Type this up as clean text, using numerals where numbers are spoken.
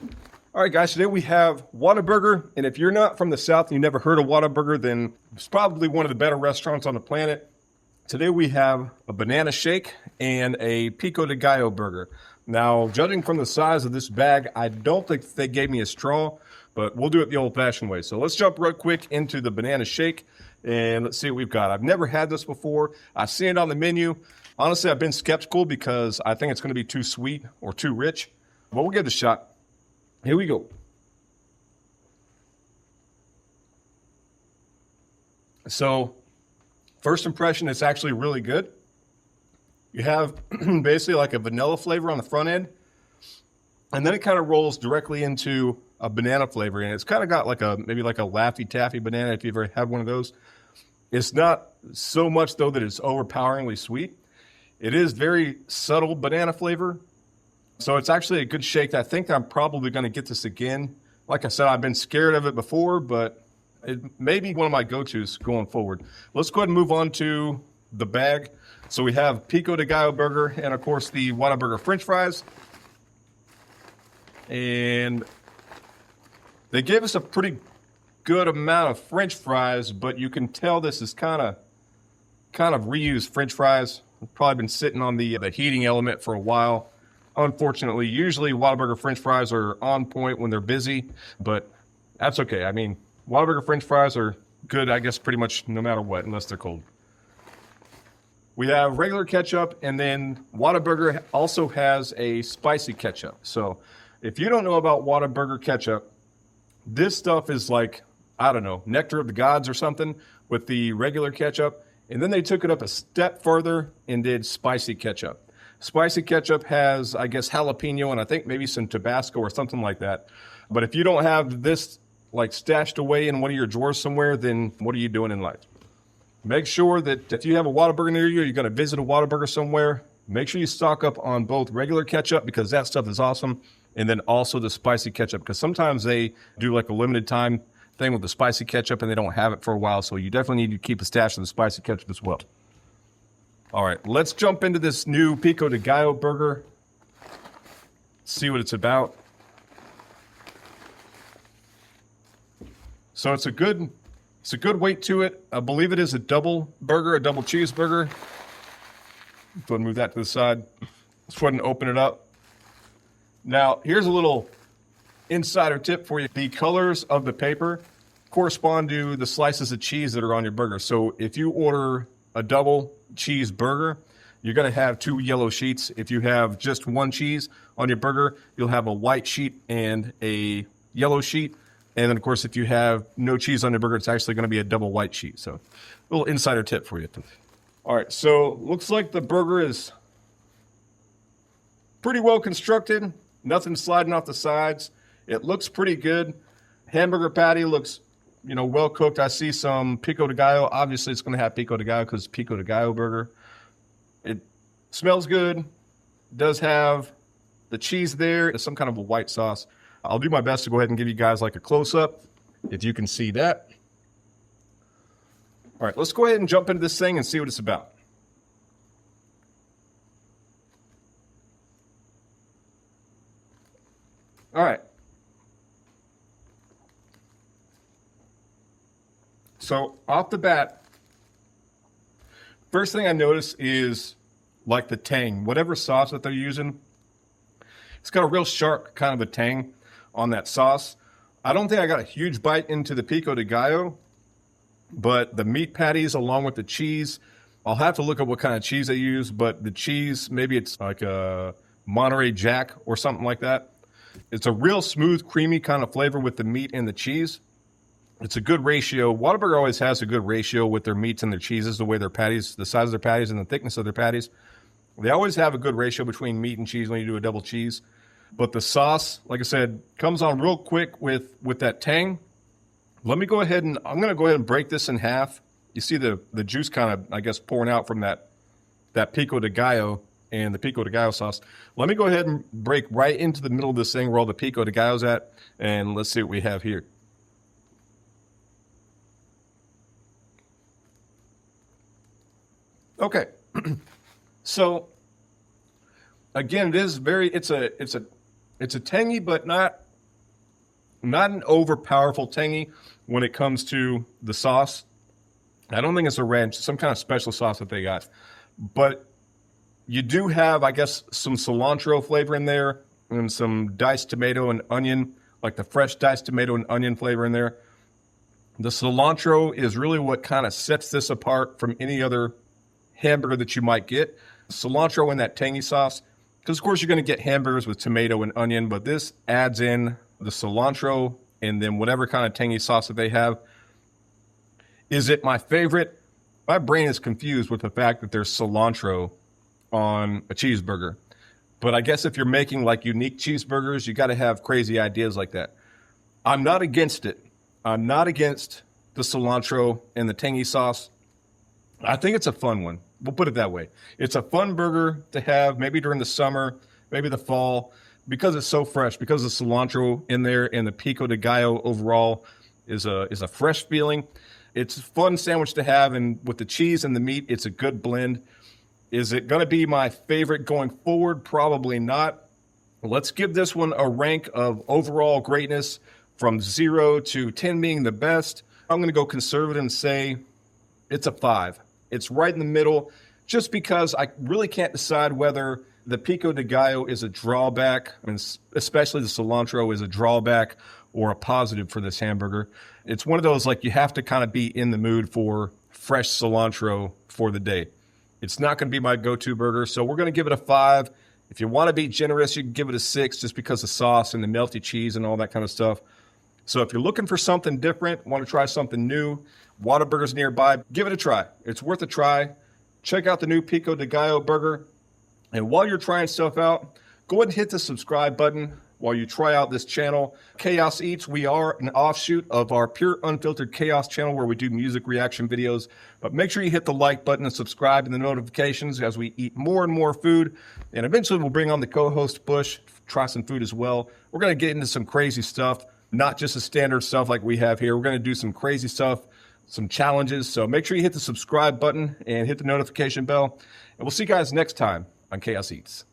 All right, guys, today we have Whataburger, and if you're not from the South and you never heard of Whataburger, then it's probably one of the better restaurants on the planet. Today we have a banana shake and a Pico De Gallo burger. Now, judging from the size of this bag, I don't think they gave me a straw, but we'll do it the old-fashioned way. So let's jump real quick into the banana shake, and let's see what we've got. I've never had this before. I've seen it on the menu. Honestly, I've been skeptical because I think it's going to be too sweet or too rich, but we'll give it a shot. Here we go. So, first impression, it's actually really good. You have basically like a vanilla flavor on the front end, and then it kind of rolls directly into a banana flavor, and it's kind of got like maybe like a Laffy Taffy banana if you've ever had one of those. It's not so much though that it's overpoweringly sweet. It is very subtle banana flavor. So it's actually a good shake. I think I'm probably going to get this again. Like I said, I've been scared of it before, but it may be one of my go-tos going forward. Let's go ahead and move on to the bag. So we have Pico De Gallo burger and, of course, the Whataburger French fries. And they gave us a pretty good amount of French fries, but you can tell this is kind of reused French fries. It's probably been sitting on the heating element for a while. Unfortunately, usually Whataburger French fries are on point when they're busy, but that's okay. I mean, Whataburger French fries are good, I guess, pretty much no matter what, unless they're cold. We have regular ketchup, and then Whataburger also has a spicy ketchup. So if you don't know about Whataburger ketchup, this stuff is like, I don't know, nectar of the gods or something with the regular ketchup. And then they took it up a step further and did spicy ketchup. Spicy ketchup has, I guess, jalapeno and I think maybe some Tabasco or something like that. But if you don't have this like stashed away in one of your drawers somewhere, then what are you doing in life? Make sure that if you have a Whataburger near you, you're going to visit a Whataburger somewhere, make sure you stock up on both regular ketchup because that stuff is awesome, and then also the spicy ketchup because sometimes they do like a limited time thing with the spicy ketchup and they don't have it for a while, so you definitely need to keep a stash of the spicy ketchup as well. All right, let's jump into this new Pico De Gallo burger. See what it's about. So it's a good weight to it. I believe it is a double burger, a double cheeseburger. Go ahead and move that to the side. Let's go ahead and open it up. Now, here's a little insider tip for you. The colors of the paper correspond to the slices of cheese that are on your burger. So if you order a double cheeseburger, you're going to have 2 yellow sheets. If you have just 1 cheese on your burger, you'll have a white sheet and a yellow sheet. And then, of course, if you have no cheese on your burger, it's actually going to be a double white sheet. So, a little insider tip for you. All right, so looks like the burger is pretty well constructed. Nothing sliding off the sides. It looks pretty good. Hamburger patty looks, well cooked. I see some Pico De Gallo. Obviously, it's going to have Pico De Gallo because it's Pico De Gallo burger. It smells good. Does have the cheese there. It's some kind of a white sauce. I'll do my best to go ahead and give you guys like a close-up, if you can see that. All right, let's go ahead and jump into this thing and see what it's about. All right. So off the bat, first thing I notice is like the tang. Whatever sauce that they're using, it's got a real sharp kind of a tang on that sauce. I don't think I got a huge bite into the Pico De Gallo, but the meat patties along with the cheese, I'll have to look at what kind of cheese they use, but the cheese, maybe it's like a Monterey Jack or something like that. It's a real smooth, creamy kind of flavor with the meat and the cheese. It's a good ratio. Whataburger always has a good ratio with their meats and their cheeses, the way their patties, the size of their patties and the thickness of their patties. They always have a good ratio between meat and cheese when you do a double cheese. But the sauce, like I said, comes on real quick with that tang. Let me go ahead and, I'm going to go ahead and break this in half. You see the juice kind of, I guess, pouring out from that Pico De Gallo and the Pico De Gallo sauce. Let me go ahead and break right into the middle of this thing where all the Pico De Gallo's at, and let's see what we have here. Okay, so again, it is very, it's a tangy but not Not an over powerful tangy when it comes to the sauce. I don't think it's a ranch, some kind of special sauce that they got. But you do have, I guess, some cilantro flavor in there and some diced tomato and onion, like the fresh diced tomato and onion flavor in there. The cilantro is really what kind of sets this apart from any other hamburger that you might get. Cilantro in that tangy sauce, because of course you're going to get hamburgers with tomato and onion, but this adds in the cilantro and then whatever kind of tangy sauce that they have. Is it my favorite? My brain is confused with the fact that there's cilantro on a cheeseburger. But I guess if you're making like unique cheeseburgers, you got to have crazy ideas like that. I'm not against it. I'm not against the cilantro and the tangy sauce. I think it's a fun one. We'll put it that way. It's a fun burger to have maybe during the summer, maybe the fall, because it's so fresh, because the cilantro in there and the Pico De Gallo overall is a fresh feeling. It's a fun sandwich to have, and with the cheese and the meat, it's a good blend. Is it going to be my favorite going forward? Probably not. Let's give this one a rank of overall greatness from 0 to 10 being the best. I'm going to go conservative and say it's a 5. It's right in the middle, just because I really can't decide whether the Pico De Gallo is a drawback, and especially the cilantro is a drawback or a positive for this hamburger. It's one of those, like, you have to kind of be in the mood for fresh cilantro for the day. It's not going to be my go-to burger, so we're going to give it a 5. If you want to be generous, you can give it a 6 just because of sauce and the melty cheese and all that kind of stuff. So if you're looking for something different, want to try something new, Whataburger's nearby, give it a try. It's worth a try. Check out the new Pico De Gallo burger. And while you're trying stuff out, go ahead and hit the subscribe button while you try out this channel. Chaos Eats, we are an offshoot of our Pure Unfiltered Chaos channel where we do music reaction videos. But make sure you hit the like button and subscribe and the notifications as we eat more and more food. And eventually we'll bring on the co-host Bush, try some food as well. We're going to get into some crazy stuff, not just the standard stuff like we have here. We're going to do some crazy stuff, some challenges. So make sure you hit the subscribe button and hit the notification bell. And we'll see you guys next time on Chaos Eats.